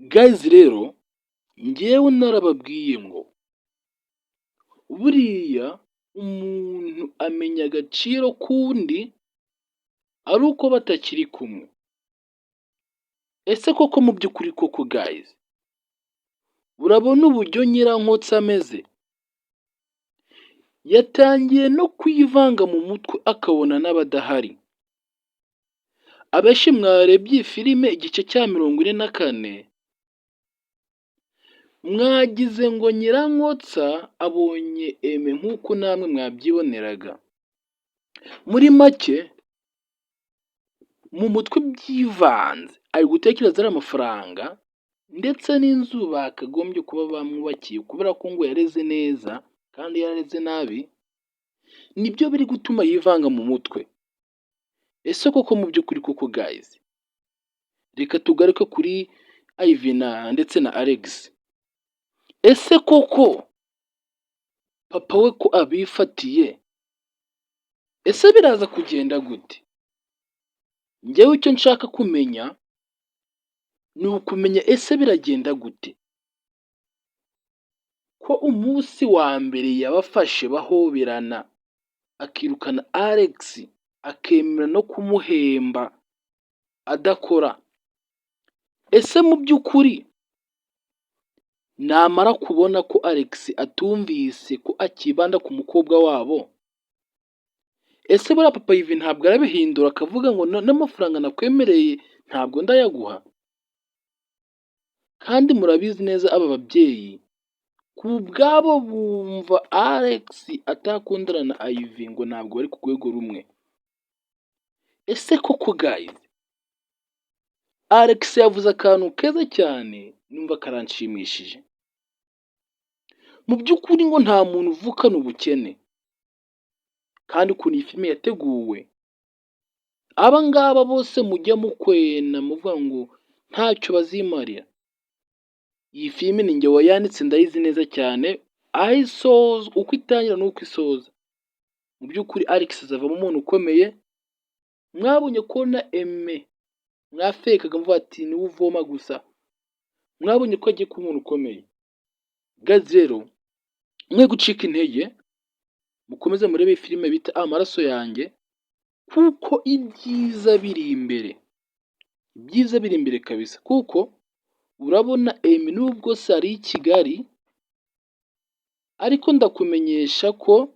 Guys rero njyewe narababwiye ngo buriya umuntu amenya agaciro k'undi ari uko batakiri kumwe. Ese koko mu by'ukuri koko guys, urabona uburyo Nyirankotsi ameze? Yatangiye no kwivanga mu mutwe akabona n'abadahari. Abenshi mwarebye iyi filime igice cya 44, mwagize ngo Nyirankotsa abonye Aime nk'uko namwe mwabyiboneraga. Muri make mu mutwe byivanze, ari gutekereza ari amafaranga ndetse n'inzu bakagombye kuba bamwubakiye kubera ko ngo yareze neza kandi yareze nabi, nibyo biri gutuma yivanga mu mutwe. Ese koko mu by'ukuri koko guys, reka tugaruke kuri Ivy ndetse na Alex. Ese koko papa we ko abifatiye, ese biraza kugenda gute? Njyewe icyo nshaka kumenya ni ukumenya ese biragenda gute ko umunsi wa mbere yabafashe bahoberana akirukana Alex akemera no kumuhemba adakora. Ese mu by'ukuri namara kubona ko Alex atumvise ko akibanda ku mukobwa wabo, ese buriya papa Ivy ntabwo arabihindura akavuga ngo n'amafaranga nakwemereye ntabwo ndayaguha? Kandi murabizi neza aba babyeyi ku bwabo bumva Alex atakundana na Ivy ngo ntabwo bari ku rwego rumwe. Ese koko guys, Alex yavuze akantu keza cyane numva karanshimishije. Mu by'ukuri ngo nta muntu uvukana ubukene, kandi ukuntu iyi filime yateguwe, aba ngaba bose mujya mukwena muvuga ngo ntacyo bazimarira, iyi filime ni njye wayanditse ndayizi neza cyane, aho isoza uko itangira n'uko isoza. Mu by'ukuri Alex azavamo umuntu ukomeye. Mwabonye ko na Aime mwafekaga muvuga ati niwe uvoma gusa, mwabonye ko agiye kuba umuntu ukomeye. Guys rero mwe gucika intege, mukomeze murebe filime bita Amaraso yanjye, kuko ibyiza biri imbere, ibyiza biri imbere kabisa. Kuko urabona Aime nubwo se ari i Kigali, ariko ndakumenyesha ko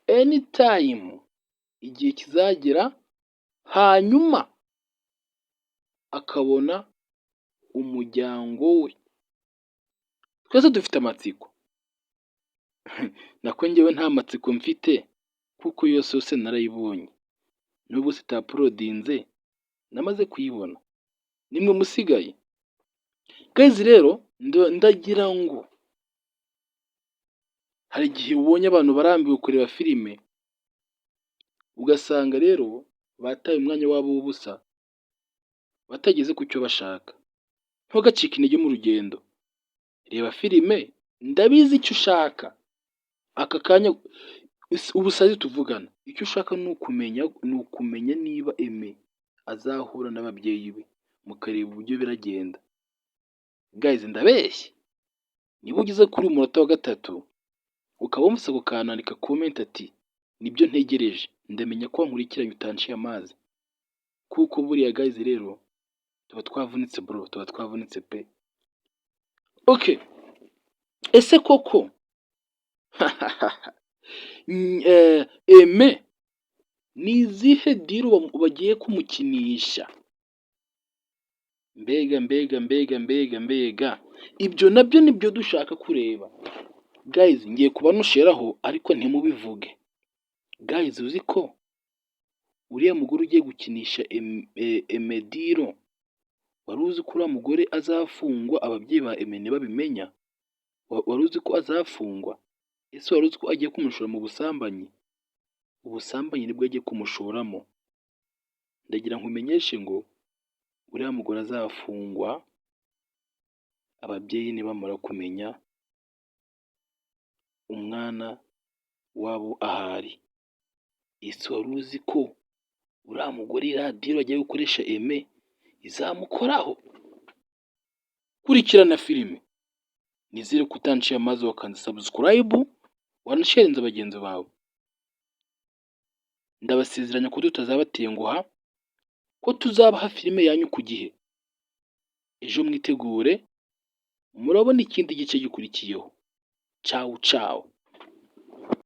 anytime igihe kizagera hanyuma akabona umuryango we. Twese dufite amatsiko. Nako njyewe nta matsiko mfite kuko yose narayibonye, nubwo sitaporodinze namaze kuyibona, nimwe musigaye. Guys rero ndagira ngo hari igihe ubonye abantu barambiwe kureba filime, ugasanga rero bataye umwanya wabo w'ubusa batageze ku cyo bashaka. Ntugacike intege mu rugendo, reba filime, ndabizi icyo ushaka aka kanya. Ubusazi tuvugana, icyo ushaka ni ukumenya niba Aime azahura n'ababyeyi be, mukareba uburyo biragenda. Guys ndabeshye? Niba ugeze kuri umunota wa 3 ukaba wumvise ako kantu, andika comment ati nibyo ntegereje, ndamenya ko wankurikiranye utanciye amazi. Kuko buriya guys rero tuba twavunitse bro, tuba twavunitse pe. Okay, ese koko Aime ni izihe deal bagiye kumukinisha? Mbega ibyo nabyo nibyo dushaka kureba. Guys ngiye kubanusheraho ariko ntimubivuge. Guys uzi ko uriya mugore ugiye gukinisha Aime deal, wari uzi ko uriya mugore azafungwa ababyeyi ba Aime ntibabimenya? Wari uzi ko azafungwa? Ese wari uzi ko agiye kumushora mu busambanyi? Ubusambanyi nibwo agiye kumushoramo. Ndagira nkumenyeshe ngo uriya mugore azafungwa ababyeyi nibamara kumenya umwana wabo ahari. Ese wari uzi ko uriya mugore radiyo bagiye gukoresha Aime izamukoraho? kurikirana filime, nizere ko utanciye amazi wakanze subscribe wanasharinze bagenzi bawe. Ndabasezeranya ko tutazabatenguha, ko tuzabaha filime yanyu ku gihe. Ejo mwitegure murabona ikindi gice gikurikiyeho. Ciao ciao.